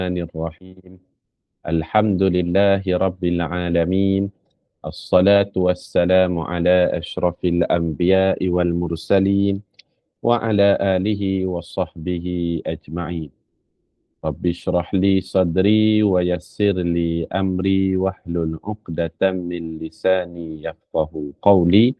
Bismillahirrahmanirrahim. Alhamdulillahi Rabbil Alamin. Assalatu wassalamu ala ashrafil anbiya'i wal mursalin wa ala alihi wa sahbihi ajma'in. Rabbi shrah li sadri wa yassir li amri wahlul 'uqdatam min lisani yafqahu qawli.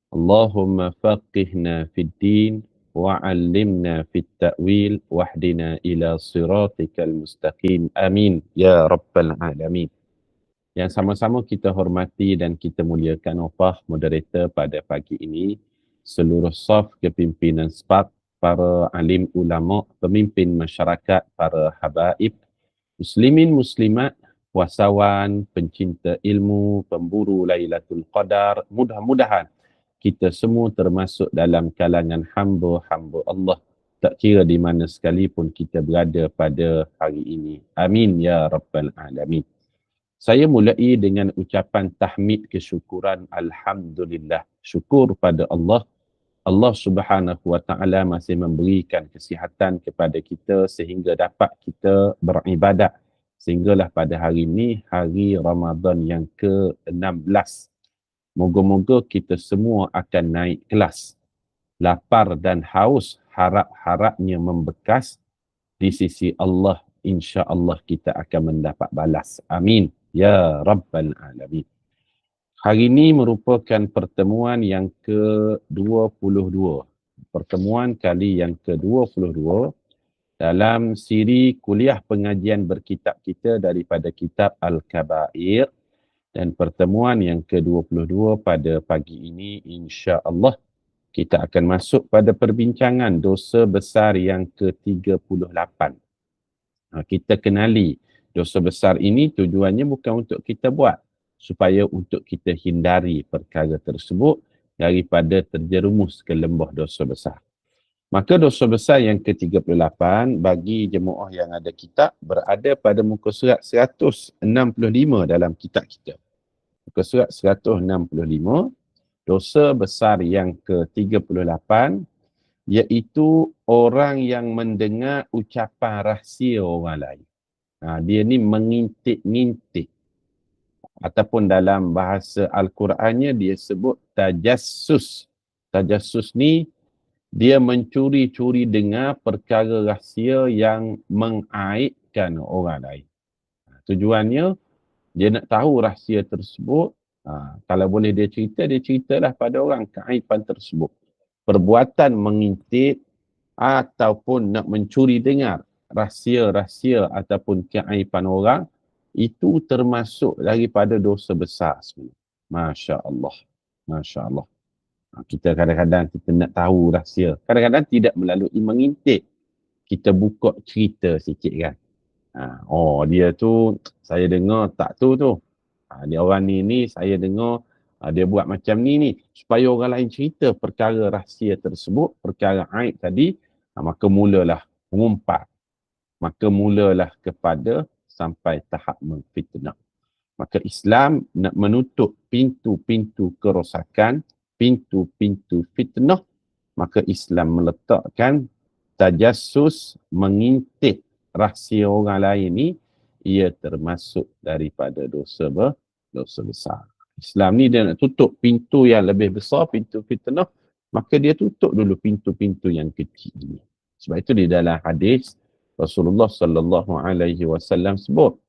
Allahumma faqihna fid din wa'allimna fit ta'wil wahdina ila siratikal mustaqim. Amin ya rabbal alamin. Yang sama-sama kita hormati dan kita muliakan wafah moderator pada pagi ini, seluruh saf kepimpinan SPAK, para alim ulama, pemimpin masyarakat, para habaib, muslimin muslimat, wasawan, pencinta ilmu, pemburu Lailatul Qadar, mudah-mudahan kita semua termasuk dalam kalangan hamba-hamba Allah, tak kira di mana sekalipun kita berada pada hari ini. Amin ya rabbal alamin. Saya mulai dengan ucapan tahmid kesyukuran Alhamdulillah. Syukur pada Allah. Allah Subhanahu Wa Taala masih memberikan kesihatan kepada kita sehingga dapat kita beribadat. Sehinggalah pada hari ini, hari Ramadan yang ke-16. Moga-moga kita semua akan naik kelas. Lapar dan haus harap-harapnya membekas di sisi Allah. InsyaAllah kita akan mendapat balas. Amin. Ya Rabbal Alamin. Hari ini merupakan pertemuan yang ke-22. Pertemuan kali yang ke-22 dalam siri kuliah pengajian berkitab kita daripada kitab Al-Kabair. Dan pertemuan yang ke-22 pada pagi ini, insya-Allah kita akan masuk pada perbincangan dosa besar yang ke-38. Kita kenali dosa besar ini tujuannya bukan untuk kita buat, supaya untuk kita hindari perkara tersebut daripada terjerumus ke lembah dosa besar. Maka dosa besar yang ke-38 bagi jemaah yang ada kitab berada pada muka surat 165 dalam kitab kita. Muka surat 165, dosa besar yang ke-38 iaitu orang yang mendengar ucapan rahsia orang lain. Dia ni mengintip-ngintip. Ataupun dalam bahasa Al-Qurannya dia sebut tajassus. Tajassus ni dia mencuri-curi dengar perkara rahsia yang mengaibkan orang lain. Tujuannya dia nak tahu rahsia tersebut. Kalau boleh dia ceritalah pada orang keaiban tersebut. Perbuatan mengintip ataupun nak mencuri dengar rahsia-rahsia ataupun keaiban orang, itu termasuk daripada dosa besar sebenarnya. Masya Allah. Masya Allah. Kita kadang-kadang kita nak tahu rahsia. Kadang-kadang tidak melalui mengintip. Kita buka cerita sikit kan. Dia tu saya dengar tak tu. Dia orang ni saya dengar dia buat macam ni. Supaya orang lain cerita perkara rahsia tersebut, perkara aib tadi, maka mulalah mengumpat. Maka mulalah kepada sampai tahap memfitnah. Maka Islam nak menutup pintu-pintu kerosakan, pintu-pintu fitnah, maka Islam meletakkan tajassus, mengintip rahsia orang lain ni, ia termasuk daripada dosa besar. Islam ni dia nak tutup pintu yang lebih besar, pintu fitnah, maka dia tutup dulu pintu-pintu yang kecil ni. Sebab itu di dalam hadis Rasulullah sallallahu alaihi wasallam sebut,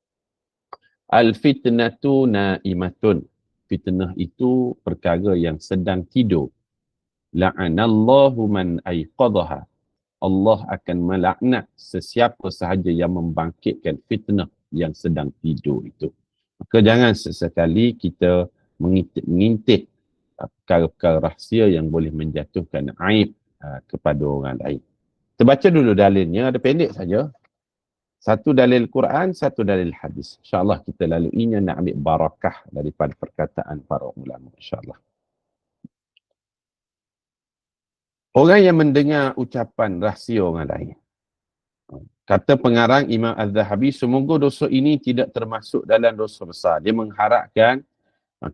al-fitnatu naimatun. Fitnah itu perkara yang sedang tidur. La'anallahu man aiqadhaha. Allah akan melaknat sesiapa sahaja yang membangkitkan fitnah yang sedang tidur itu. Maka jangan sesekali kita mengintip perkara-perkara rahsia yang boleh menjatuhkan aib kepada orang lain. Kita baca dulu dalilnya, ada pendek saja. Satu dalil Quran, satu dalil hadis. InsyaAllah kita laluinya nak ambil barakah daripada perkataan para ulama. InsyaAllah. Orang yang mendengar ucapan rahsia orang lain. Kata pengarang Imam Az-Zahabi, semoga dosa ini tidak termasuk dalam dosa besar. Dia mengharapkan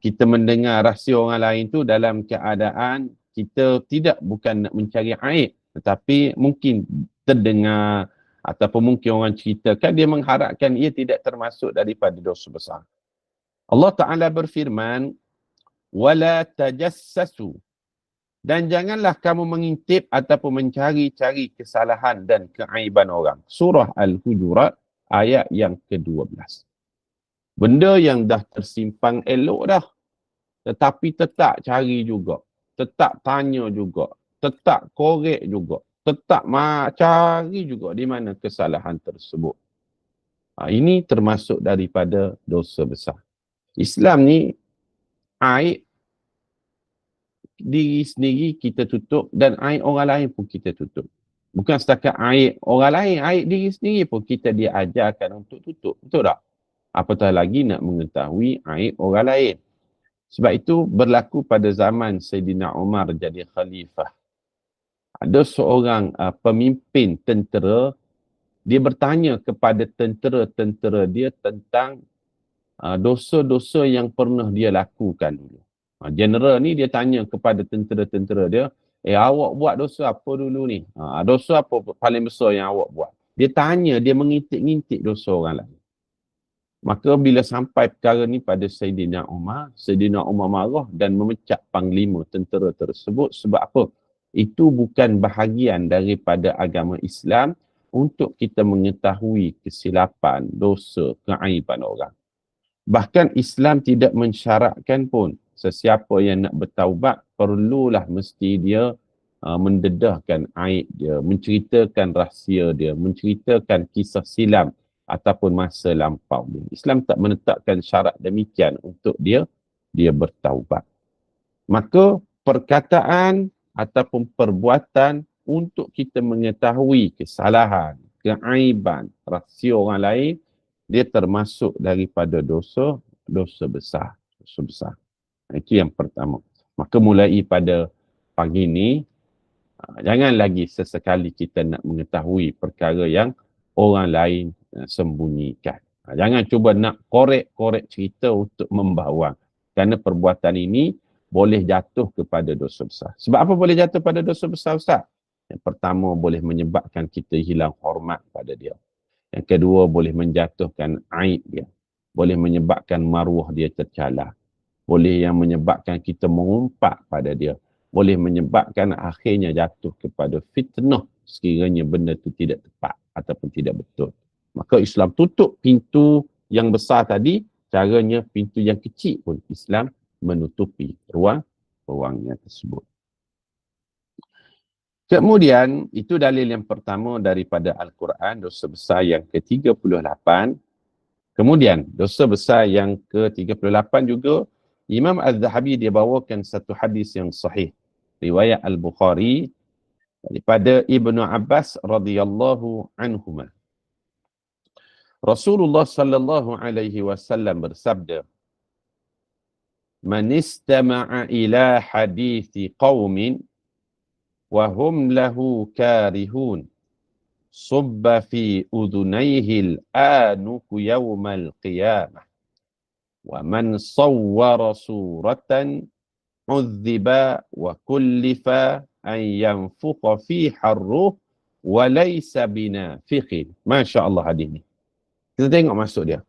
kita mendengar rahsia orang lain tu dalam keadaan kita bukan nak mencari aib, tetapi mungkin terdengar ataupun mungkin orang ceritakan, dia mengharapkan ia tidak termasuk daripada dosa besar. Allah Ta'ala berfirman, wala tajassasu, dan janganlah kamu mengintip ataupun mencari-cari kesalahan dan keaiban orang. Surah Al-Hujurat ayat yang ke-12. Benda yang dah tersimpan elok dah, tetapi tetap cari juga, tetap tanya juga, tetap korek juga, tetap cari juga di mana kesalahan tersebut. Ini termasuk daripada dosa besar. Islam ni, aib diri sendiri kita tutup dan aib orang lain pun kita tutup. Bukan setakat aib orang lain, aib diri sendiri pun kita diajarkan untuk tutup. Betul tak? Apatah lagi nak mengetahui aib orang lain. Sebab itu berlaku pada zaman Sayyidina Umar jadi khalifah. Ada seorang pemimpin tentera, dia bertanya kepada tentera-tentera dia tentang dosa-dosa yang pernah dia lakukan dulu. General ni dia tanya kepada tentera-tentera dia, awak buat dosa apa dulu ni? Dosa apa paling besar yang awak buat? Dia tanya, dia mengintip-ngintip dosa orang lain. Maka bila sampai perkara ni pada Sayyidina Umar marah dan memecat panglima tentera tersebut. Sebab apa? Itu bukan bahagian daripada agama Islam untuk kita mengetahui kesilapan, dosa, keaiban orang. Bahkan Islam tidak mensyaratkan pun sesiapa yang nak bertaubat perlulah mesti dia mendedahkan aib dia, menceritakan rahsia dia, menceritakan kisah silam ataupun masa lampau dia. Islam tak menetapkan syarat demikian untuk dia bertaubat. Maka perkataan ataupun perbuatan untuk kita mengetahui kesalahan, keaiban, rahsia orang lain, dia termasuk daripada dosa besar. Dosa besar. Itu yang pertama. Maka mulai pada pagi ni, jangan lagi sesekali kita nak mengetahui perkara yang orang lain sembunyikan. Jangan cuba nak korek-korek cerita untuk membawang. Kerana perbuatan ini boleh jatuh kepada dosa besar. Sebab apa boleh jatuh pada dosa besar, Ustaz? Yang pertama, boleh menyebabkan kita hilang hormat pada dia. Yang kedua, boleh menjatuhkan aib dia. Boleh menyebabkan maruah dia tercalar. Boleh yang menyebabkan kita mengumpat pada dia. Boleh menyebabkan akhirnya jatuh kepada fitnah sekiranya benda itu tidak tepat ataupun tidak betul. Maka Islam tutup pintu yang besar tadi, caranya pintu yang kecil pun Islam menutupi ruang-ruangnya tersebut. Kemudian, itu dalil yang pertama daripada Al-Quran, dosa besar yang ke-38. Kemudian, dosa besar yang ke-38 juga, Imam Az-Zahabi dia bawakan satu hadis yang sahih. Riwayat Al-Bukhari daripada Ibnu Abbas radhiyallahu anhuma. Rasulullah sallallahu alaihi wasallam bersabda, "Man istama'a ila hadithi qaumin wa hum lahu karihun, subba fi udhunayhi al-anuku yawmal qiyamah. Wa man sawwara suratan udhiba wa kullifa an yanfuqa fiha ar-ruh wa laysa binafiqin." Masya Allah hadis ni. Kita tengok maksud dia.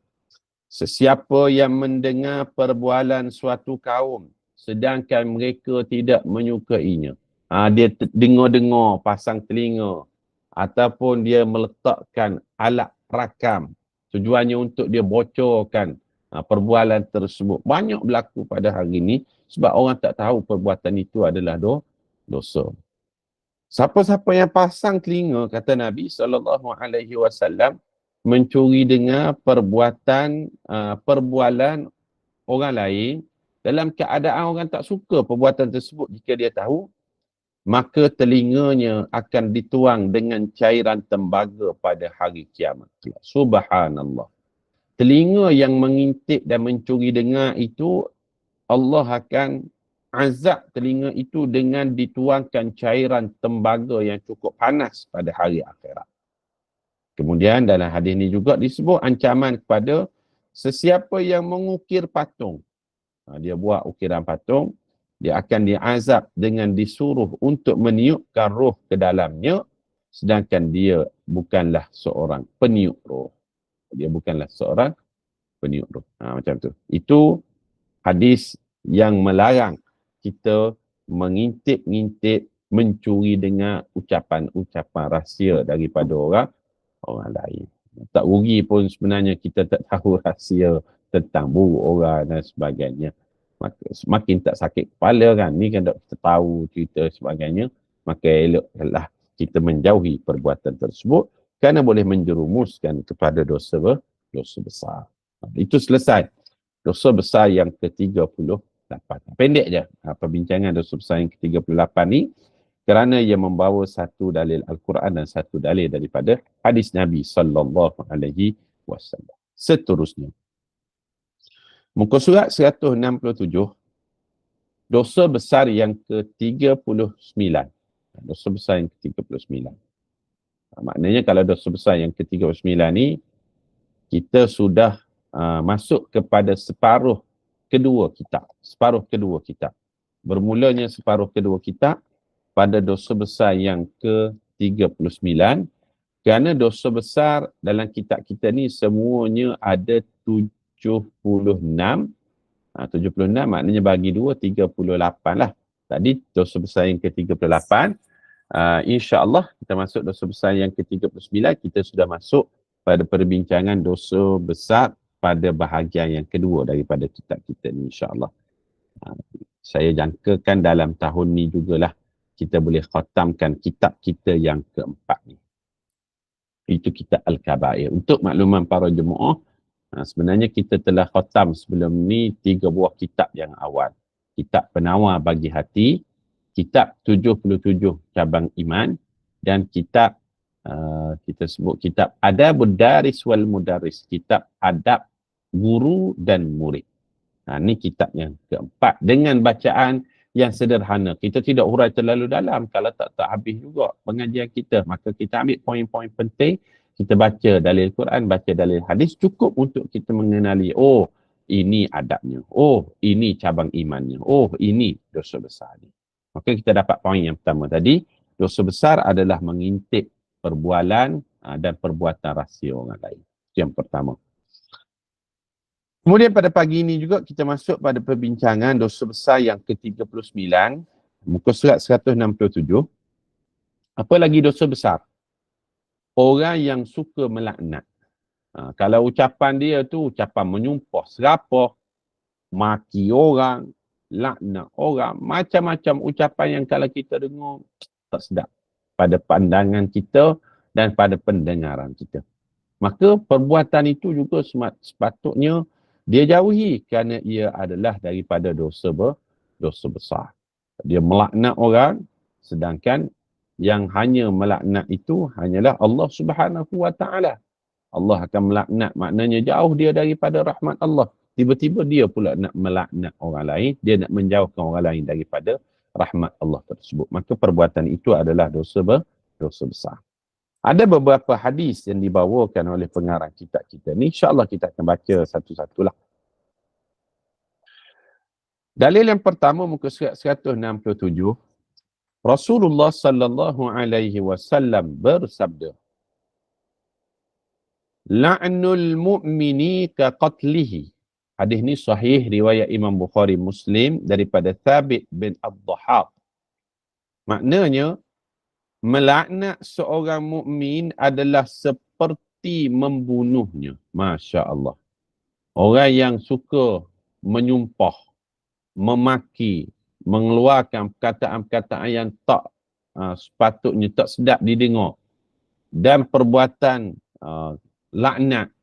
Sesiapa yang mendengar perbualan suatu kaum sedangkan mereka tidak menyukainya. Dia dengar-dengar, pasang telinga, ataupun dia meletakkan alat rakam tujuannya untuk dia bocorkan perbualan tersebut. Banyak berlaku pada hari ini sebab orang tak tahu perbuatan itu adalah dosa. Siapa-siapa yang pasang telinga, kata Nabi SAW, mencuri dengar perbualan orang lain dalam keadaan orang tak suka perbuatan tersebut, jika dia tahu, maka telinganya akan dituang dengan cairan tembaga pada hari kiamat. Subhanallah. Telinga yang mengintip dan mencuri dengar itu, Allah akan azab telinga itu dengan dituangkan cairan tembaga yang cukup panas pada hari akhirat. Kemudian dalam hadis ini juga disebut ancaman kepada sesiapa yang mengukir patung. Dia buat ukiran patung, dia akan diazab dengan disuruh untuk meniupkan roh ke dalamnya sedangkan dia bukanlah seorang peniup roh. Dia bukanlah seorang peniup roh. Macam tu. Itu hadis yang melarang kita mengintip-ngintip, mencuri dengar ucapan-ucapan rahsia daripada orang lain. Tak rugi pun sebenarnya kita tak tahu rahsia tentang buruk orang dan sebagainya. Semakin tak sakit kepala kan. Ni kan kita tahu cerita sebagainya. Maka eloklah kita menjauhi perbuatan tersebut kerana boleh menjerumuskan kepada dosa besar. Itu selesai. Dosa besar yang ke-38. Pendek je perbincangan dosa besar yang ke-38 ni kerana ia membawa satu dalil Al-Quran dan satu dalil daripada hadis Nabi sallallahu alaihi wasallam. Seterusnya, muka surat 167, dosa besar yang ke-39. Dosa besar yang ke-39. Maknanya kalau dosa besar yang ke-39 ni, kita sudah masuk kepada separuh kedua kitab. Separuh kedua kitab. Bermulanya separuh kedua kitab pada dosa besar yang ke-39. Kerana dosa besar dalam kitab kita ni semuanya ada 76. 76 maknanya bagi 2, 38 lah. Tadi dosa besar yang ke-38. InsyaAllah kita masuk dosa besar yang ke-39. Kita sudah masuk pada perbincangan dosa besar pada bahagian yang kedua daripada kitab kita ni insyaAllah. Saya jangkakan dalam tahun ni jugalah kita boleh khatamkan kitab kita yang keempat ni. Itu kitab Al-Kabair. Untuk makluman para jemaah, sebenarnya kita telah khatam sebelum ni 3 buah kitab yang awal. Kitab Penawar Bagi Hati, kitab 77 Cabang Iman, dan kitab kita sebut kitab Adabud Daris wal Mudaris, kitab adab guru dan murid. Ini kitab yang keempat dengan bacaan yang sederhana. Kita tidak hurai terlalu dalam kalau tak habis juga pengajian kita. Maka kita ambil poin-poin penting, kita baca dalil Quran, baca dalil hadis, cukup untuk kita mengenali, oh ini adabnya, oh ini cabang imannya, oh ini dosa besar ni. Maka kita dapat poin yang pertama tadi, dosa besar adalah mengintip perbualan dan perbuatan rahsia orang lain. Itu yang pertama. Kemudian pada pagi ini juga kita masuk pada perbincangan dosa besar yang ke-39, muka surat 167. Apa lagi dosa besar? Orang yang suka melaknat. Kalau ucapan dia tu ucapan menyumpah, serapah, maki orang, laknat orang, macam-macam ucapan yang kalau kita dengar tak sedap pada pandangan kita dan pada pendengaran kita. Maka perbuatan itu juga sepatutnya dia jauhi kerana ia adalah daripada dosa besar. Dia melaknat orang sedangkan yang hanya melaknat itu hanyalah Allah Subhanahu wa taala. Allah akan melaknat maknanya jauh dia daripada rahmat Allah. Tiba-tiba dia pula nak melaknat orang lain, dia nak menjauhkan orang lain daripada rahmat Allah tersebut. Maka perbuatan itu adalah dosa besar. Ada beberapa hadis yang dibawakan oleh pengarang kitab kita ni. InsyaAllah kita akan baca satu-satulah. Dalil yang pertama muka surat 167. Rasulullah sallallahu alaihi wasallam bersabda, La'nul mu'mini ka qatlihi. Hadis ni sahih riwayat Imam Bukhari Muslim daripada Thabit bin Ad-Dhahab. Maknanya, melaknat seorang mukmin adalah seperti membunuhnya. Masya Allah. Orang yang suka menyumpah, memaki, mengeluarkan perkataan-perkataan yang tak sepatutnya, tak sedap didengar. Dan perbuatan laknat,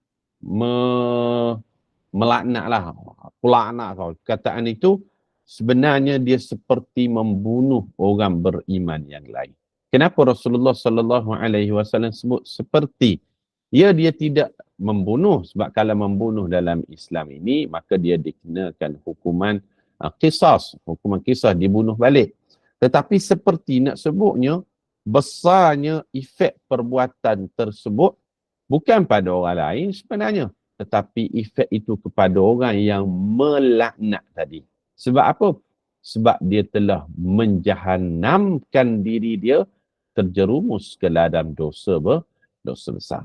melaknatlah, pelaknat kau. Perkataan itu sebenarnya dia seperti membunuh orang beriman yang lain. Kenapa Rasulullah sallallahu alaihi wasallam sebut seperti? Dia tidak membunuh, sebab kalau membunuh dalam Islam ini maka dia dikenakan hukuman qisas, hukuman qisas, dibunuh balik. Tetapi seperti nak sebutnya besarnya efek perbuatan tersebut bukan pada orang lain sebenarnya, tetapi efek itu kepada orang yang melaknat tadi. Sebab apa? Sebab dia telah menjahannamkan diri dia terjerumus ke dalam dosa besar.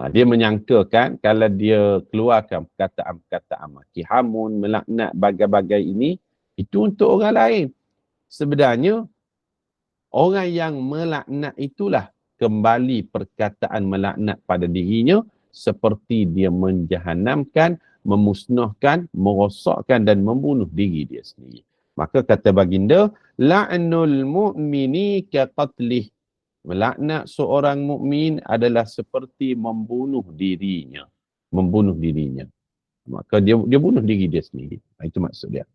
Dia menyangkakan kalau dia keluarkan perkataan-perkataan maki hamun, melaknat, bagai-bagai ini, itu untuk orang lain. Sebenarnya, orang yang melaknat itulah kembali perkataan melaknat pada dirinya seperti dia menjahanamkan, memusnahkan, merosakkan dan membunuh diri dia sendiri. Maka kata baginda, la'nul mu'mini ka qatlih. Melaknat seorang mukmin adalah seperti membunuh dirinya. Membunuh dirinya. Maka dia bunuh diri dia sendiri. Itu maksud dia.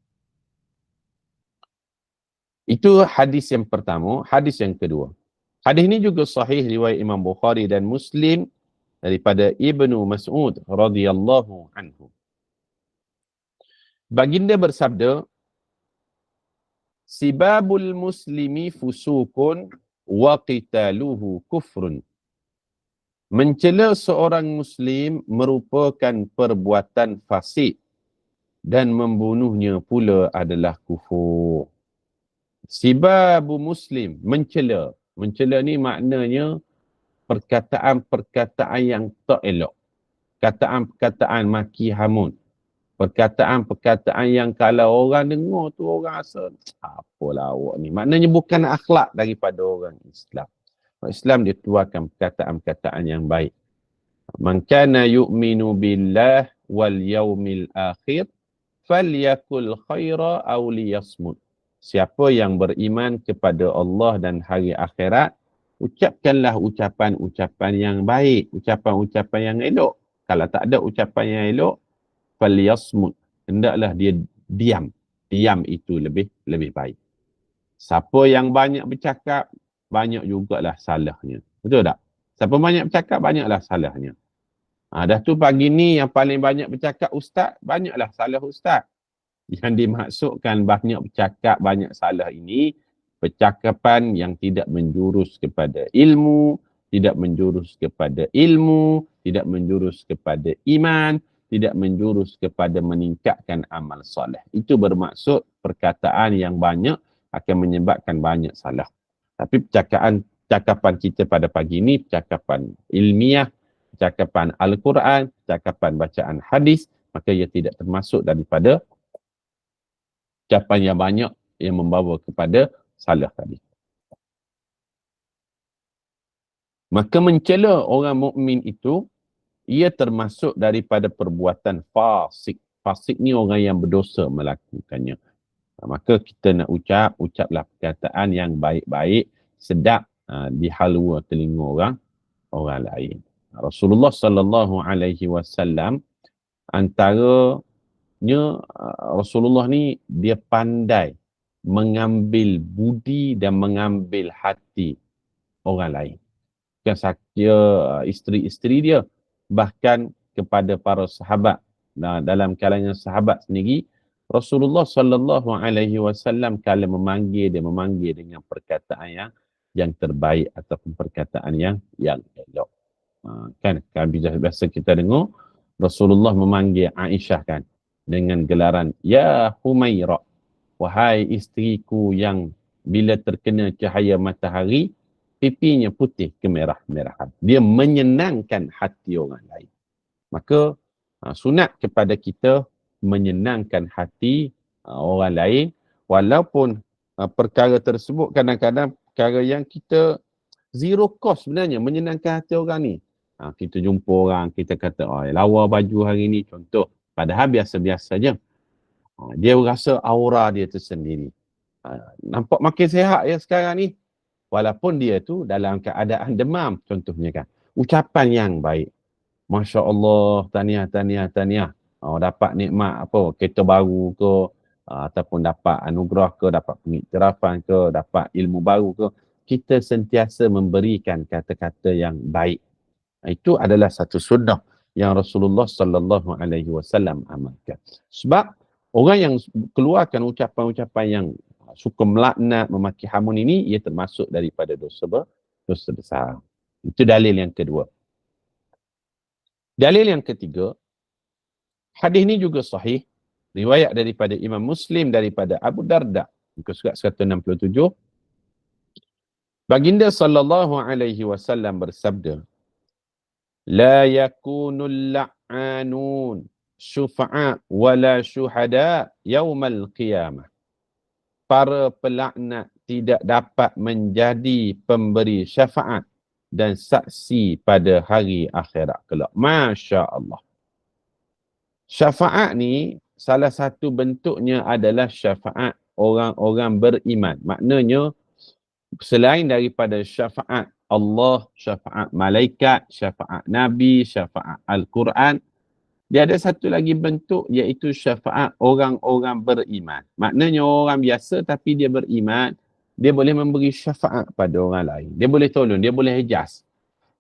Itu hadis yang pertama. Hadis yang kedua. Hadis ini juga sahih riwayat Imam Bukhari dan Muslim daripada Ibnu Mas'ud radhiyallahu anhu. Baginda bersabda, sibabul muslimi fusukun wa qitaluhu kufrun. Mencela seorang Muslim merupakan perbuatan fasik dan membunuhnya pula adalah kufur. Sibabu Muslim, mencela. Mencela ni maknanya perkataan-perkataan yang tak elok. Perkataan-perkataan maki hamun. Perkataan-perkataan yang kalau orang dengar tu orang rasa, apalah awak ni. Maknanya bukan akhlak daripada orang Islam. Islam dia keluarkan perkataan-perkataan yang baik. Man kana yu'minu billah wal yaumil akhir falyakul khaira aw liyasmut. Siapa yang beriman kepada Allah dan hari akhirat, ucapkanlah ucapan-ucapan yang baik, ucapan-ucapan yang elok. Kalau tak ada ucapan yang elok, falyasmut. Hendaklah dia diam. Diam itu lebih baik. Siapa yang banyak bercakap, banyak jugalah salahnya. Betul tak? Siapa banyak bercakap, banyaklah salahnya. Dah tu pagi ni yang paling banyak bercakap ustaz, banyaklah salah ustaz. Yang dimaksudkan banyak bercakap, banyak salah ini, percakapan yang tidak menjurus kepada ilmu, tidak menjurus kepada ilmu, tidak menjurus kepada iman, tidak menjurus kepada meningkatkan amal soleh. Itu bermaksud perkataan yang banyak akan menyebabkan banyak salah. Tapi cakapan kita pada pagi ini, percakapan ilmiah, percakapan Al-Quran, percakapan bacaan hadis, maka ia tidak termasuk daripada ucapan yang banyak yang membawa kepada salah tadi. Maka mencela orang mukmin itu, ia termasuk daripada perbuatan fasik. Fasik ni orang yang berdosa melakukannya. Maka kita nak ucaplah perkataan yang baik-baik, sedap di halua telinga orang lain. Rasulullah sallallahu alaihi wasallam antaranya Rasulullah ni dia pandai mengambil budi dan mengambil hati orang lain. Bukan sahaja isteri-isteri dia, bahkan kepada para sahabat. Nah, dalam kalangan sahabat sendiri, Rasulullah sallallahu alaihi wasallam kalau memanggil dengan perkataan yang terbaik ataupun perkataan yang elok. Kan biasa kita dengar Rasulullah memanggil Aisyah kan dengan gelaran ya Humairah, wahai isteriku yang bila terkena cahaya matahari pipinya putih kemerah-merahan. Dia menyenangkan hati orang lain. Maka sunat kepada kita menyenangkan hati orang lain, walaupun perkara tersebut kadang-kadang perkara yang kita zero cost sebenarnya menyenangkan hati orang ni. Kita jumpa orang, kita kata, lawa baju hari ni contoh, padahal biasa-biasa je. Dia rasa aura dia tersendiri. Nampak makin sihat ya sekarang ni. Walaupun dia tu dalam keadaan demam contohnya kan. Ucapan yang baik. Masya Allah, tahniah. Dapat nikmat apa, kereta baru ke, ataupun dapat anugerah ke, dapat pengiktirafan ke, dapat ilmu baru ke. Kita sentiasa memberikan kata-kata yang baik. Itu adalah satu sunnah yang Rasulullah sallallahu alaihi wasallam amalkan. Sebab orang yang keluarkan ucapan-ucapan yang suka melaknat, memaki hamun ini, ia termasuk daripada dosa besar. Itu dalil yang kedua. Dalil yang ketiga, hadis ini juga sahih, riwayat daripada Imam Muslim daripada Abu Darda, muka surat 167. Baginda sallallahu alaihi wasallam bersabda, la yakunul la'anun syufa'a wala syuhada yaumal qiyamah. Para pelaknat tidak dapat menjadi pemberi syafaat dan saksi pada hari akhirat kelak. Masya Allah. Syafaat ni salah satu bentuknya adalah syafaat orang-orang beriman. Maknanya selain daripada syafaat Allah, syafaat malaikat, syafaat Nabi, syafaat Al-Quran, dia ada satu lagi bentuk iaitu syafaat orang-orang beriman. Maknanya orang biasa tapi dia beriman, dia boleh memberi syafaat pada orang lain. Dia boleh tolong, dia boleh hijaz.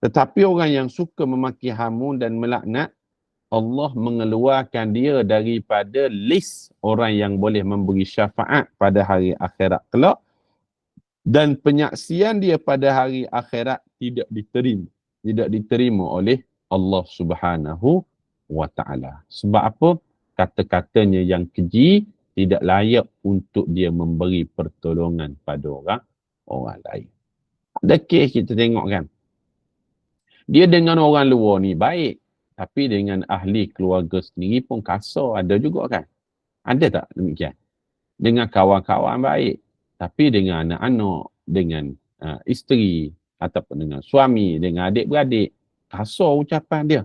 Tetapi orang yang suka memaki hamun dan melaknat, Allah mengeluarkan dia daripada list orang yang boleh memberi syafaat pada hari akhirat kelak, dan penyaksian dia pada hari akhirat tidak diterima oleh Allah Subhanahu wa taala. Sebab apa? Kata-katanya yang keji tidak layak untuk dia memberi pertolongan pada orang lain. Ada kes kita tengok kan. Dia dengan orang luar ni baik, tapi dengan ahli keluarga sendiri pun kasar, ada juga kan. Ada tak demikian? Dengan kawan-kawan baik, tapi dengan anak-anak, dengan isteri, ataupun dengan suami, dengan adik-beradik, kasar ucapan dia.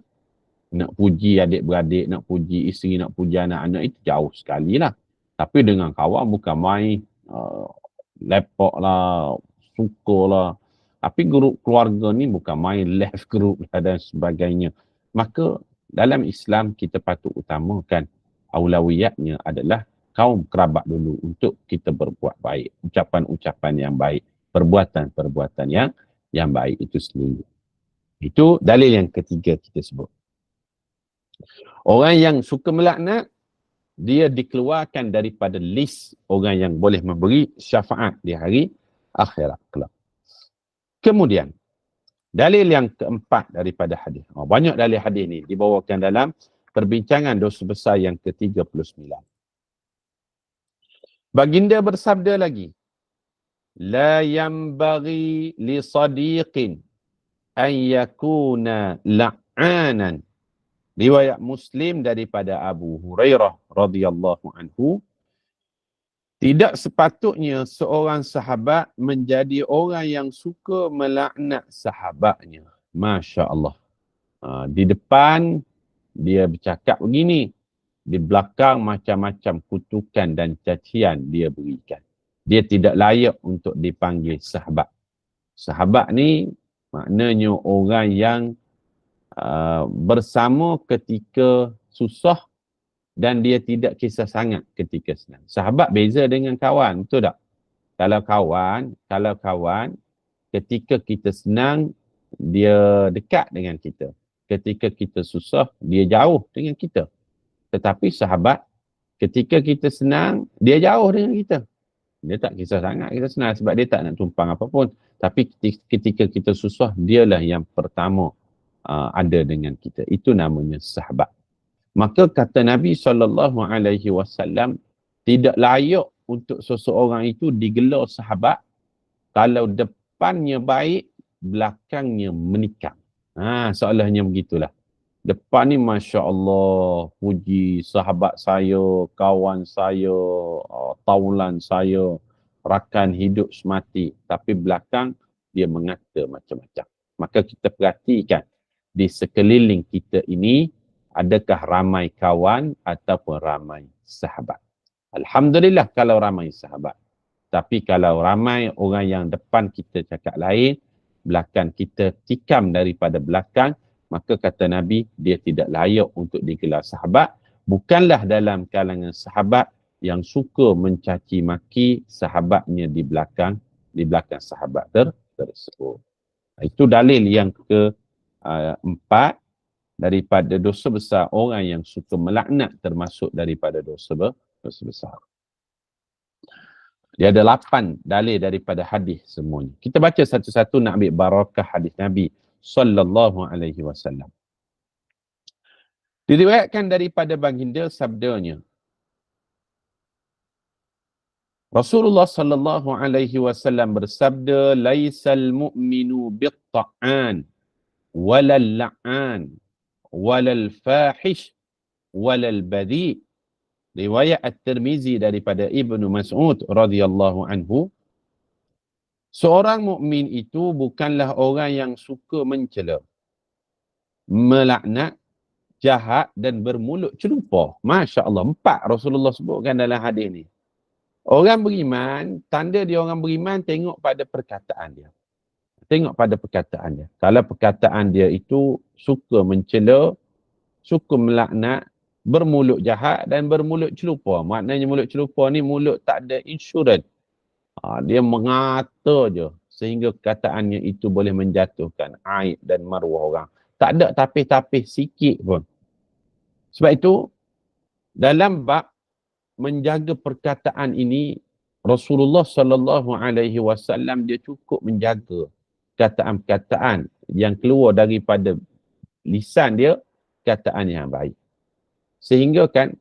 Nak puji adik-beradik, nak puji isteri, nak puji anak-anak, itu jauh sekali lah. Tapi dengan kawan bukan main, lepok lah, suka lah. Tapi grup keluarga ni bukan main left group lah dan sebagainya. Maka dalam Islam kita patut utamakan aulawiyatnya adalah kaum kerabat dulu untuk kita berbuat baik. Ucapan-ucapan yang baik. Perbuatan-perbuatan yang baik itu sendiri. Itu dalil yang ketiga kita sebut. Orang yang suka melaknat, dia dikeluarkan daripada list orang yang boleh memberi syafaat di hari akhirat kelak. Kemudian, dalil yang keempat daripada hadis. Banyak dalil hadis ni dibawakan dalam perbincangan dosa besar yang ke-39. Baginda bersabda lagi, la yanbaghi li sadiqin an yakuna la'anan. Riwayat Muslim daripada Abu Hurairah radhiyallahu anhu, tidak sepatutnya seorang sahabat menjadi orang yang suka melaknat sahabatnya. Masya Allah. Di depan dia bercakap begini, di belakang macam-macam kutukan dan cacian dia berikan. Dia tidak layak untuk dipanggil sahabat. Sahabat ni maknanya orang yang bersama ketika susah dan dia tidak kisah sangat ketika senang. Sahabat beza dengan kawan, betul tak? Kalau kawan ketika kita senang dia dekat dengan kita. Ketika kita susah dia jauh dengan kita. Tetapi sahabat ketika kita senang dia jauh dengan kita. Dia tak kisah sangat kita senang sebab dia tak nak tumpang apapun. Tapi ketika kita susah dialah yang pertama ada dengan kita. Itu namanya sahabat. Maka kata Nabi SAW, tidak layak untuk seseorang itu digelar sahabat kalau depannya baik, belakangnya menikam. Soalnya begitulah. Depan ni Masya Allah, puji sahabat saya, kawan saya, taulan saya, rakan hidup semati. Tapi belakang dia mengata macam-macam. Maka kita perhatikan di sekeliling kita ini, adakah ramai kawan ataupun ramai sahabat. Alhamdulillah kalau ramai sahabat. Tapi kalau ramai orang yang depan kita cakap lain, belakang kita tikam daripada belakang, maka kata Nabi, dia tidak layak untuk digelar sahabat. Bukanlah dalam kalangan sahabat yang suka mencaci maki sahabatnya di belakang sahabat tersebut. Itu dalil yang keempat daripada dosa besar orang yang suka melaknat, termasuk daripada dosa besar. Dia ada 8 dalil daripada hadis semuanya. Kita baca satu-satu nak ambil barakah hadis Nabi sallallahu alaihi wasallam. Diriwayatkan daripada baginda sabdanya, Rasulullah sallallahu alaihi wasallam bersabda, "Laisal mu'minu bit-ta'an walal la'an walal fahish walal badhi." Riwayat At-Tirmizi daripada Ibnu Mas'ud radhiyallahu anhu, seorang mukmin itu bukanlah orang yang suka mencela, melaknat, jahat dan bermulut celupa. Masya Allah, 4 Rasulullah sebutkan dalam hadis ni. Orang beriman, tanda dia orang beriman tengok pada perkataan dia. Tengok pada perkataan dia. Kalau perkataan dia itu suka mencela, suka melaknat, bermulut jahat dan bermulut celupa. Maknanya mulut celupa ni mulut tak ada insurans. Dia mengata je sehingga perkataannya itu boleh menjatuhkan aib dan maruah orang. Tak ada tapis-tapis sikit pun. Sebab itu, dalam bab menjaga perkataan ini, Rasulullah sallallahu alaihi wasallam dia cukup menjaga perkataan-perkataan yang keluar daripada lisan dia, perkataan yang baik. Sehingga kan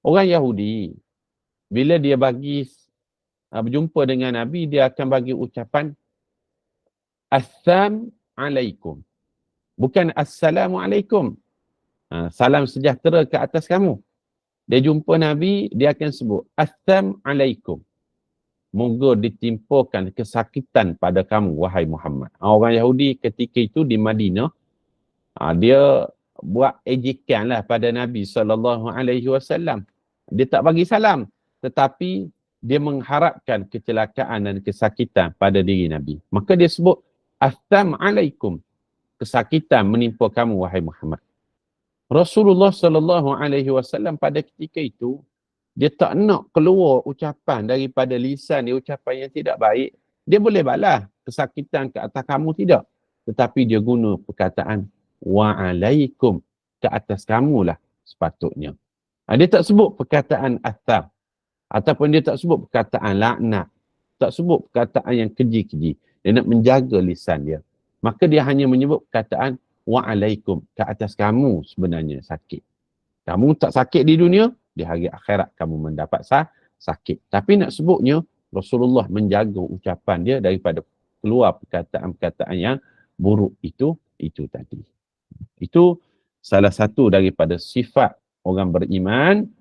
orang Yahudi bila dia bagi berjumpa dengan Nabi, dia akan bagi ucapan Assam alaikum. Bukan Assalamualaikum. Salam sejahtera ke atas kamu. Dia jumpa Nabi, dia akan sebut Assam alaikum. Moga ditimpakan kesakitan pada kamu, wahai Muhammad. Orang Yahudi ketika itu di Madinah, dia buat ejekan lah pada Nabi SAW. Dia tak bagi salam, tetapi dia mengharapkan kecelakaan dan kesakitan pada diri Nabi. Maka dia sebut Assam alaikum. Kesakitan menimpa kamu, wahai Muhammad. Rasulullah SAW pada ketika itu, dia tak nak keluar ucapan daripada lisan dia, ucapan yang tidak baik. Dia boleh balas kesakitan ke atas kamu, tidak. Tetapi dia guna perkataan wa'alaikum, ke atas kamulah sepatutnya. Dia tak sebut perkataan atham. Ataupun dia tak sebut perkataan laknat. Tak sebut perkataan yang keji-keji. Dia nak menjaga lisan dia. Maka dia hanya menyebut perkataan wa'alaikum, ke atas kamu sebenarnya sakit. Kamu tak sakit di dunia, di hari akhirat kamu mendapat sakit. Tapi nak sebutnya, Rasulullah menjaga ucapan dia daripada keluar perkataan-perkataan yang buruk itu tadi. Itu salah satu daripada sifat orang beriman.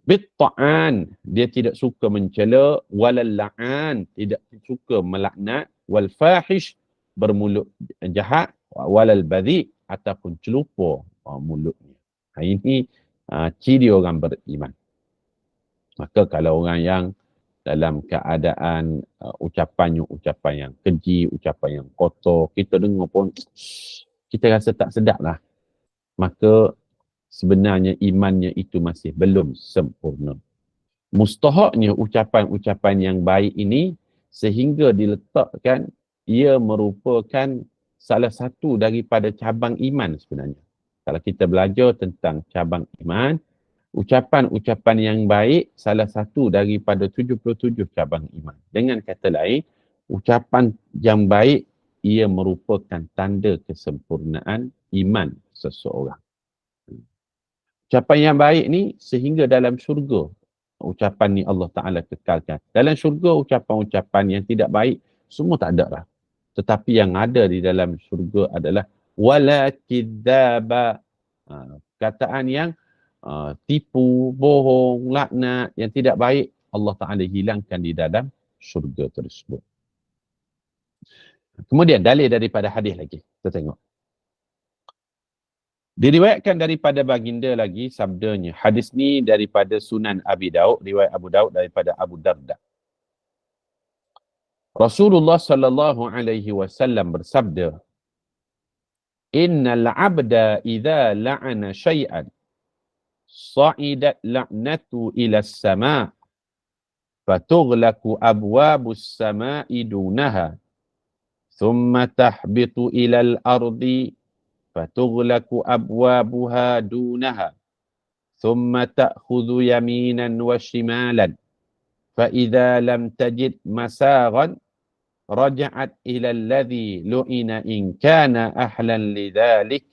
Bitta'an, dia tidak suka mencela, walal la'an, tidak suka melaknat, wal fahish, bermulut jahat, walal badhi, ataupun celupa mulutnya. Ini ciri orang beriman. Maka kalau orang yang dalam keadaan ucapan yang keji, ucapan yang kotor, kita dengar pun kita rasa tak sedap lah. Maka sebenarnya imannya itu masih belum sempurna. Mustahaknya ucapan-ucapan yang baik ini sehingga diletakkan ia merupakan salah satu daripada cabang iman sebenarnya. Kalau kita belajar tentang cabang iman, ucapan-ucapan yang baik salah satu daripada 77 cabang iman. Dengan kata lain, ucapan yang baik ia merupakan tanda kesempurnaan iman seseorang. Ucapan yang baik ni sehingga dalam syurga ucapan ni Allah Ta'ala kekalkan. Dalam syurga ucapan-ucapan yang tidak baik semua tak ada lah. Tetapi yang ada di dalam syurga adalah wala kidzaba. Kataan yang tipu, bohong, laknat, yang tidak baik, Allah Ta'ala hilangkan di dalam syurga tersebut. Kemudian dalil daripada hadis lagi. Kita tengok. Diriwayatkan daripada baginda lagi sabdanya. Hadis ni daripada Sunan Abi Daud, riwayat Abu Daud daripada Abu Darda. Rasulullah sallallahu alaihi wasallam bersabda, "Innal 'abda idza la'ana syai'an sa'idat la'natu ila as-sama' fatughlaqu abwabus sama'i dunaha thumma tahbitu ila al-ardi fatughlaqu abwabuha dunaha thumma ta'khudhu yaminan wa shimalan fa idza lam tajid masaghan raja'at ila alladhi lu'ina in kana ahlan lidzalik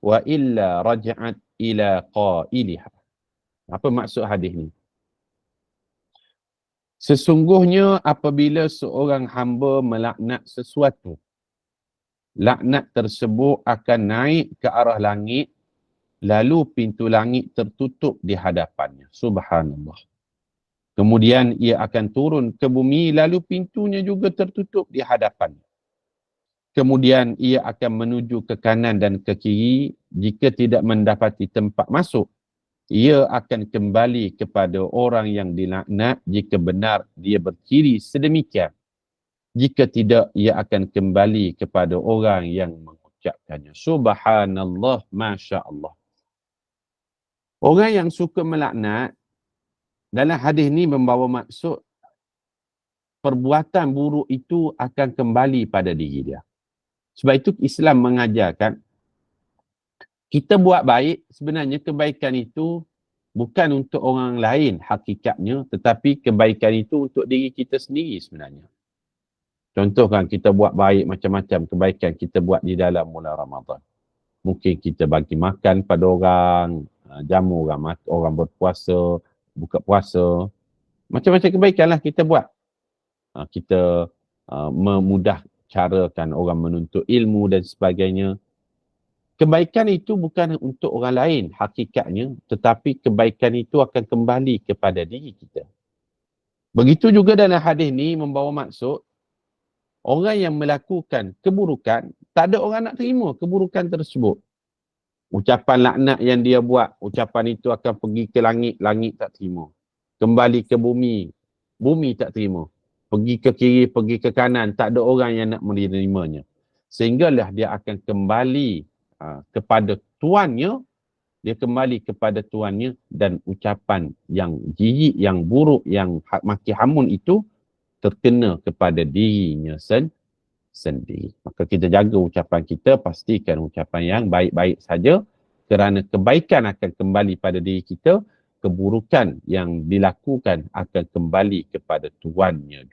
wa illa raja'at ila qailiha." Apa maksud hadis ni? Sesungguhnya apabila seorang hamba melaknat sesuatu, laknat tersebut akan naik ke arah langit, lalu pintu langit tertutup di hadapannya. Subhanallah. Kemudian ia akan turun ke bumi, lalu pintunya juga tertutup di hadapannya. Kemudian ia akan menuju ke kanan dan ke kiri. Jika tidak mendapati tempat masuk, ia akan kembali kepada orang yang dilaknat jika benar dia berkiri sedemikian. Jika tidak, ia akan kembali kepada orang yang mengucapkannya. Subhanallah, Masya Allah. Orang yang suka melaknat, dalam hadis ni membawa maksud perbuatan buruk itu akan kembali pada diri dia. Sebab itu Islam mengajarkan kita buat baik, sebenarnya kebaikan itu bukan untuk orang lain hakikatnya, tetapi kebaikan itu untuk diri kita sendiri sebenarnya. Contoh kan, kita buat baik macam-macam kebaikan kita buat di dalam bulan Ramadan. Mungkin kita bagi makan pada orang, jamu orang berpuasa, buka puasa. Macam-macam kebaikan lah kita buat. Kita memudah carakan orang menuntut ilmu dan sebagainya. Kebaikan itu bukan untuk orang lain hakikatnya, tetapi kebaikan itu akan kembali kepada diri kita. Begitu juga dalam hadis ni membawa maksud, orang yang melakukan keburukan, tak ada orang nak terima keburukan tersebut. Ucapan laknat yang dia buat, ucapan itu akan pergi ke langit, langit tak terima. Kembali ke bumi, bumi tak terima. Pergi ke kiri, pergi ke kanan, tak ada orang yang nak menerimanya. Sehinggalah dia akan kembali kepada tuannya, dia kembali kepada tuannya dan ucapan yang jijik, yang buruk, yang maki hamun itu terkena kepada dirinya sendiri. Maka kita jaga ucapan kita, pastikan ucapan yang baik-baik saja, kerana kebaikan akan kembali pada diri kita, keburukan yang dilakukan akan kembali kepada tuannya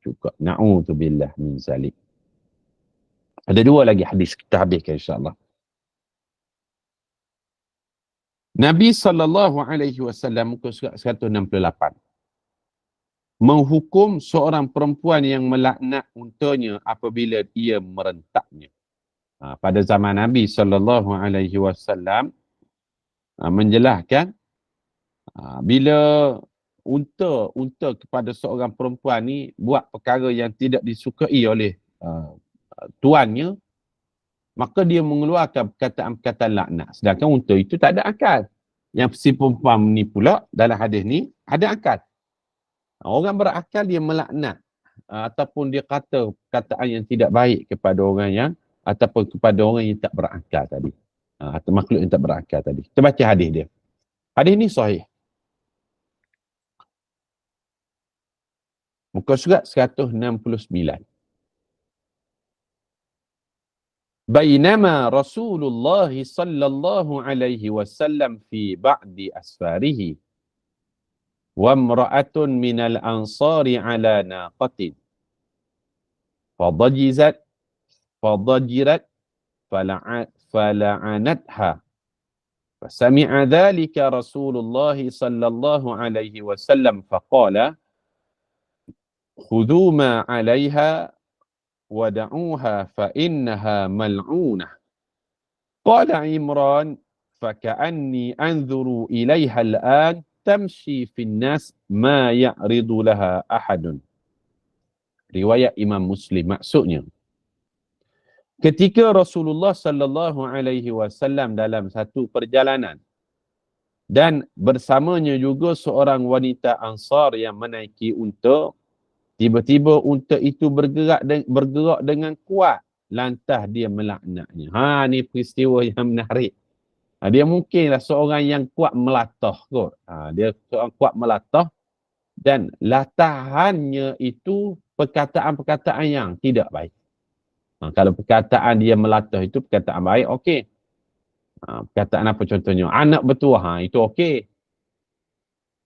juga. Na'udzubillah min zalik. Ada dua lagi hadis kita habiskan insya-Allah. Nabi SAW muka surat 168 menghukum seorang perempuan yang melaknat untanya apabila ia merentaknya. Pada zaman Nabi SAW menjelaskan bila unta kepada seorang perempuan ni buat perkara yang tidak disukai oleh tuannya, maka dia mengeluarkan perkataan-perkataan laknat. Sedangkan unta itu tak ada akal. Yang si perempuan ni pula dalam hadis ni ada akal. Orang berakal dia melaknat ataupun dia kata perkataan yang tidak baik kepada orang yang ataupun kepada orang yang tak berakal tadi. Atau makhluk yang tak berakal tadi. Kita baca hadis dia. Hadis ni sahih. Muka surat 169. Bainama Rasulullah sallallahu alaihi wasallam fi ba'di asfarihi wa imra'atun minal ansari ala naqatin fadajirat fala'anatha fasami'a dhalika Rasulullah sallallahu alaihi wasallam faqala khudhu ma 'alayha wada'uha fa innaha mal'unah. Qala Imran faka'anni anzuru ilaiha al'an tamshi fin nas ma ya'ridu laha ahadun. Riwayat Imam Muslim. Maksudnya, ketika Rasulullah sallallahu alaihi wasallam dalam satu perjalanan dan bersamanya juga seorang wanita Ansar yang menaiki unta, tiba-tiba unta itu bergerak dengan kuat, lantas dia melaknatnya. Ni peristiwa yang menarik. Dia mungkinlah seorang yang kuat melatah kot. Dia seorang kuat melatah dan latahannya itu perkataan-perkataan yang tidak baik. Kalau perkataan dia melatah itu perkataan baik, okey. Perkataan apa contohnya? Anak bertuah, itu okey.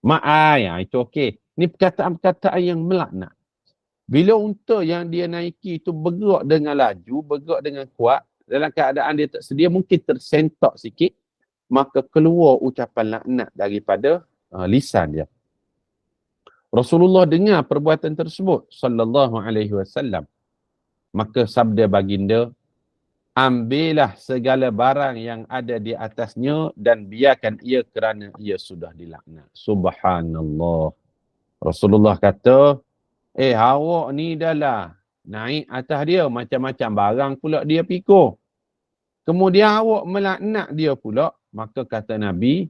Ma'ai, itu okey. Ini perkataan-perkataan yang melaknat. Bila unta yang dia naiki itu bergerak dengan laju, bergerak dengan kuat, dalam keadaan dia tak sedia, mungkin tersentak sikit, maka keluar ucapan laknat daripada lisan dia. Rasulullah dengar perbuatan tersebut sallallahu alaihi wasallam. Maka sabda baginda, ambillah segala barang yang ada di atasnya dan biarkan ia kerana ia sudah dilaknat. Subhanallah. Rasulullah kata, awak ni dah lah naik atas dia macam-macam barang pula dia pikul. Kemudian awak melaknat dia pula. Maka kata Nabi,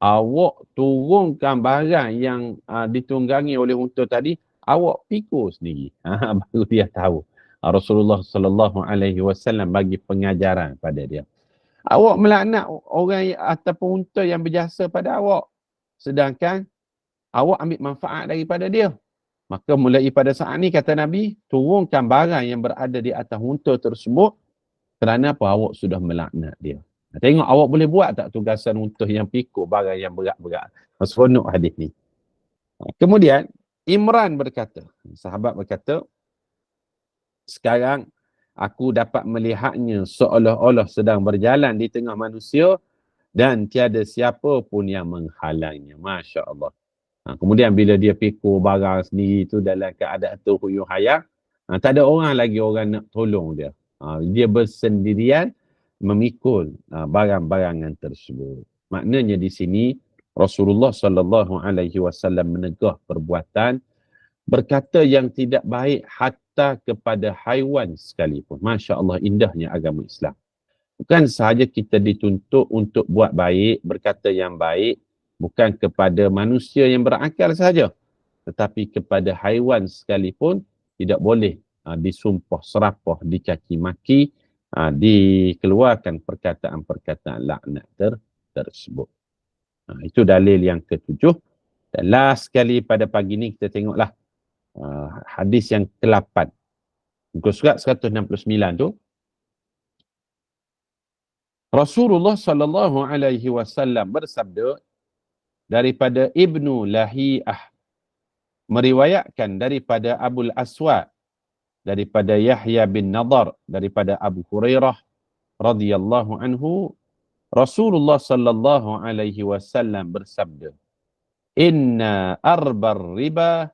awak turunkan barang yang ditunggangi oleh unta tadi, awak pikul sendiri. Baru dia tahu. Rasulullah sallallahu alaihi wasallam bagi pengajaran pada dia. Awak melaknat orang ataupun unta yang berjasa pada awak. Sedangkan awak ambil manfaat daripada dia. Maka mulai pada saat ni kata Nabi, turunkan barang yang berada di atas unta tersebut kerana apa? Awak sudah melaknat dia. Tengok awak boleh buat tak tugasan unta yang pikul barang yang berat-berat. Seronok hadis ni. Kemudian Imran berkata, sahabat berkata, sekarang aku dapat melihatnya seolah-olah sedang berjalan di tengah manusia dan tiada siapa pun yang menghalangnya. Masya Allah. Kemudian bila dia pikul barang sendiri tu dalam keadaan terhuyung hayang, tak ada orang lagi orang nak tolong dia. Dia bersendirian memikul barang-barangan tersebut. Maknanya di sini Rasulullah sallallahu alaihi wasallam menegah perbuatan berkata yang tidak baik hatta kepada haiwan sekalipun. Masya Allah, indahnya agama Islam. Bukan sahaja kita dituntut untuk buat baik, berkata yang baik, bukan kepada manusia yang berakal sahaja, tetapi kepada haiwan sekalipun tidak boleh disumpah serapah, dicaci maki, dikeluarkan perkataan-perkataan laknat tersebut. Itu dalil yang ketujuh. Dan last sekali pada pagi ni kita tengoklah hadis yang ke-8. Muka surat 169 tu. Rasulullah sallallahu alaihi wasallam bersabda daripada Ibnu Lahiyah, meriwayatkan daripada Abul Aswad, daripada Yahya bin Nadar, daripada Abu Hurairah radhiyallahu anhu, Rasulullah sallallahu alaihi wasallam bersabda, inna arbar riba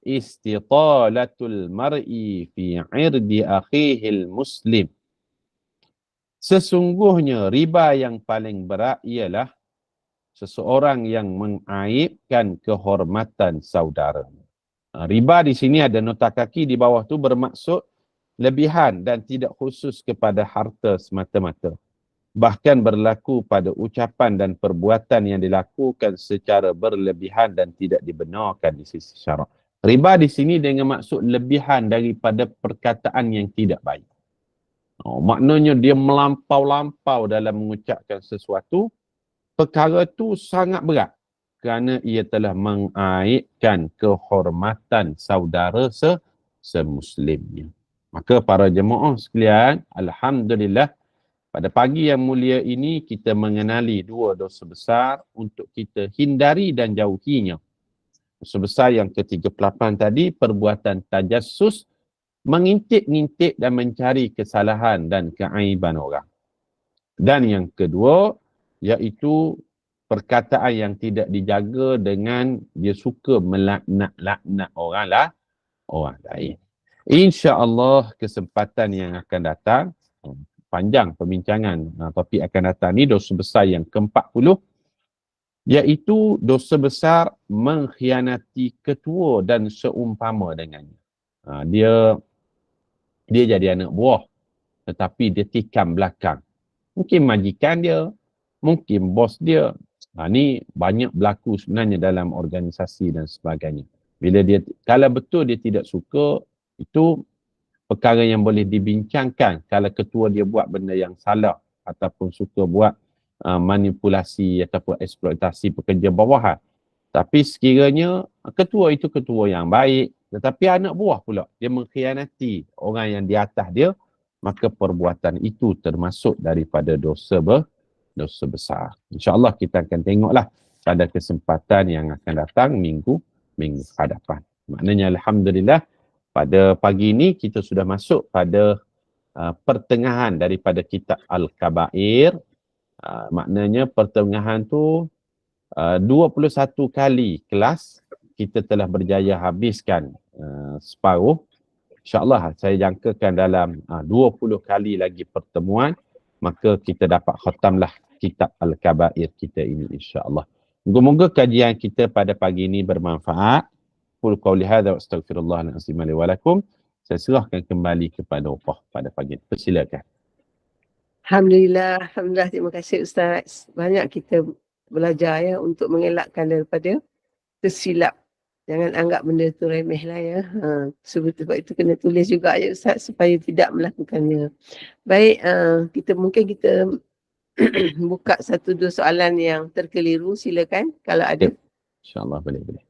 istitalatul mar'i fi 'irdi akhihil muslim. Sesungguhnya riba yang paling berat ialah seseorang yang mengaibkan kehormatan saudara. Riba di sini ada nota kaki di bawah tu bermaksud lebihan dan tidak khusus kepada harta semata-mata. Bahkan berlaku pada ucapan dan perbuatan yang dilakukan secara berlebihan dan tidak dibenarkan di sisi syarak. Riba di sini dengan maksud lebihan daripada perkataan yang tidak baik. Maknanya dia melampau-lampau dalam mengucapkan sesuatu, perkara itu sangat berat kerana ia telah mengaibkan kehormatan saudara semuslimnya. Maka para jemaah sekalian, alhamdulillah, pada pagi yang mulia ini kita mengenali dua dosa besar untuk kita hindari dan jauhinya. Dosa besar yang ke-38 tadi, perbuatan tajassus, mengintip-ngintip dan mencari kesalahan dan keaiban orang. Dan yang kedua, iaitu perkataan yang tidak dijaga dengan dia suka melaknat orang lain. InsyaAllah kesempatan yang akan datang, panjang perbincangan topik akan datang ni, dosa besar yang ke-40, iaitu dosa besar mengkhianati ketua dan seumpama dengannya. Dia jadi anak buah, tetapi dia tikam belakang. Mungkin majikan dia, mungkin bos dia. Ni banyak berlaku sebenarnya dalam organisasi dan sebagainya. Bila dia, kalau betul dia tidak suka, itu perkara yang boleh dibincangkan kalau ketua dia buat benda yang salah ataupun suka buat manipulasi ataupun eksploitasi pekerja bawahan. Tapi sekiranya ketua itu ketua yang baik, tetapi anak buah pula dia mengkhianati orang yang di atas dia, maka perbuatan itu termasuk daripada dosa besar. InsyaAllah kita akan tengoklah pada kesempatan yang akan datang minggu hadapan. Maknanya alhamdulillah pada pagi ini kita sudah masuk pada pertengahan daripada kitab Al-Kabair. Maknanya pertengahan tu 21 kali kelas kita telah berjaya habiskan separuh. InsyaAllah saya jangkakan dalam 20 kali lagi pertemuan, maka kita dapat khatamlah kitab Al-Kabair kita ini insyaAllah. Moga-moga kajian kita pada pagi ini bermanfaat. Qul qawli hadza wa astaghfirullahal azim li wa lakum. Saya serahkan kembali kepada Upah pada pagi ini. Persilakan. Alhamdulillah, Alhamdulillah. Terima kasih Ustaz. Banyak kita belajar ya untuk mengelakkan daripada tersilap. Jangan anggap benda tu remeh lah ya. Sebab itu kena tulis juga ya Ustaz supaya tidak melakukannya. Baik, kita buka satu dua soalan yang terkeliru. Silakan kalau ada. InsyaAllah boleh.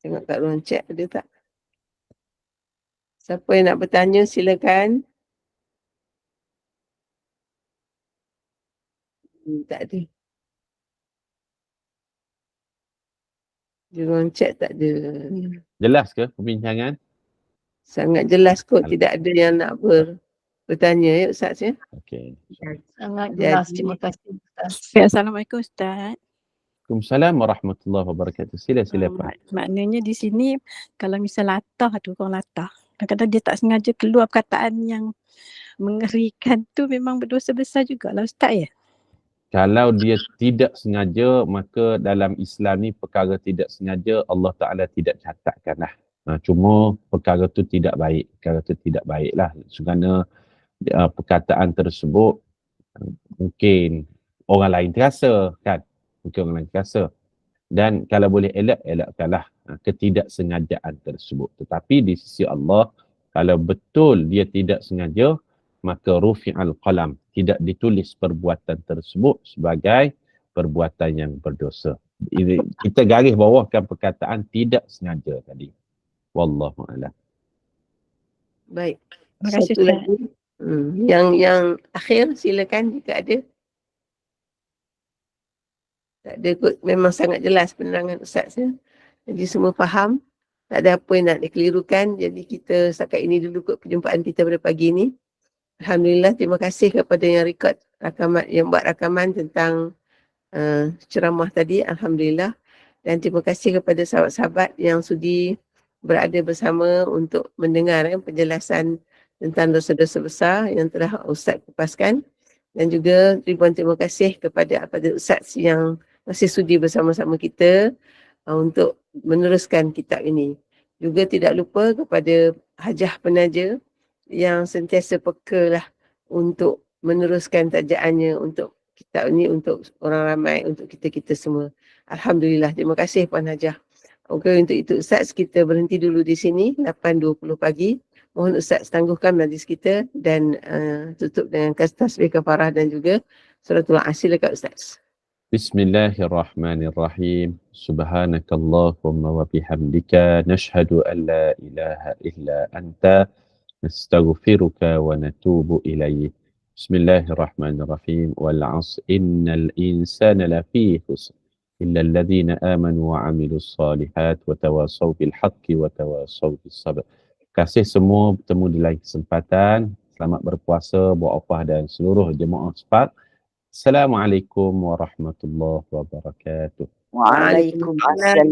Tengok kat ruang chat ada tak? Siapa yang nak bertanya silakan. Tak ada. Di ruang chat tak ada. Jelas ke perbincangan? Sangat jelas kot. Tidak ada yang nak bertanya ya Ustaz ya. Okey. Sangat jelas. Terima kasih Ustaz. Assalamualaikum Ustaz. Waalaikumsalam warahmatullahi wabarakatuh. Sila Pak. Maknanya di sini kalau misal latah tu orang latah, kadang-kadang dia tak sengaja keluar perkataan yang mengerikan tu memang berdosa besar jugalah Ustaz ya. Kalau dia tidak sengaja, maka dalam Islam ni perkara tidak sengaja Allah Ta'ala tidak catatkan lah. Cuma perkara tu tidak baik. Perkara tu tidak baik lah. Kerana perkataan tersebut mungkin orang lain terasa kan. Mungkin orang lain terasa. Dan kalau boleh elakkanlah ketidaksengajaan tersebut. Tetapi di sisi Allah, kalau betul dia tidak sengaja, maka rufi'al qalam, tidak ditulis perbuatan tersebut sebagai perbuatan yang berdosa. Kita garis bawahkan perkataan tidak sengaja tadi. Wallahu a'lam. Baik. Terima kasih Satu Ustaz. lagi. Yang akhir silakan jika ada. Tak ada kot. Memang sangat jelas penerangan Ustaz ya. Jadi semua faham. Tak ada apa yang nak dikelirukan. Jadi kita setakat ini dulu kot perjumpaan kita pada pagi ini. Alhamdulillah, terima kasih kepada yang rekod rakaman, yang buat rakaman tentang ceramah tadi. Alhamdulillah. Dan terima kasih kepada sahabat-sahabat yang sudi berada bersama untuk mendengar penjelasan tentang dosa-dosa besar yang telah Ustaz kupaskan. Dan juga ribuan terima kasih kepada Ustaz yang masih sudi bersama-sama kita untuk meneruskan kitab ini. Juga tidak lupa kepada Hajah Penaja yang sentiasa peka lah untuk meneruskan tajaannya untuk kitab ini untuk orang ramai, untuk kita-kita semua. Alhamdulillah, terima kasih Puan Hajah. Okey, untuk itu Ustaz kita berhenti dulu di sini 8.20 pagi. Mohon Ustaz tangguhkan majlis kita dan tutup dengan tasbih kafarah dan juga suratul Asr. Silakan Ustaz. Bismillahirrahmanirrahim. Subhanakallahumma wa bihamdika nashhadu an la ilaha illa anta nastaghfiruka wa natubu ilaik. Bismillahirrahmanirrahim. Wal 'asr innal insana lafi khusr illa alladhina amanu wa 'amilus solihat wa tawassaw bil haqqi wa tawassaw bis sabr. Terima kasih semua, bertemu di lain kesempatan. Selamat berpuasa buat Opah dan seluruh jemaah SPAK. Assalamualaikum warahmatullahi wabarakatuh. Waalaikumsalam.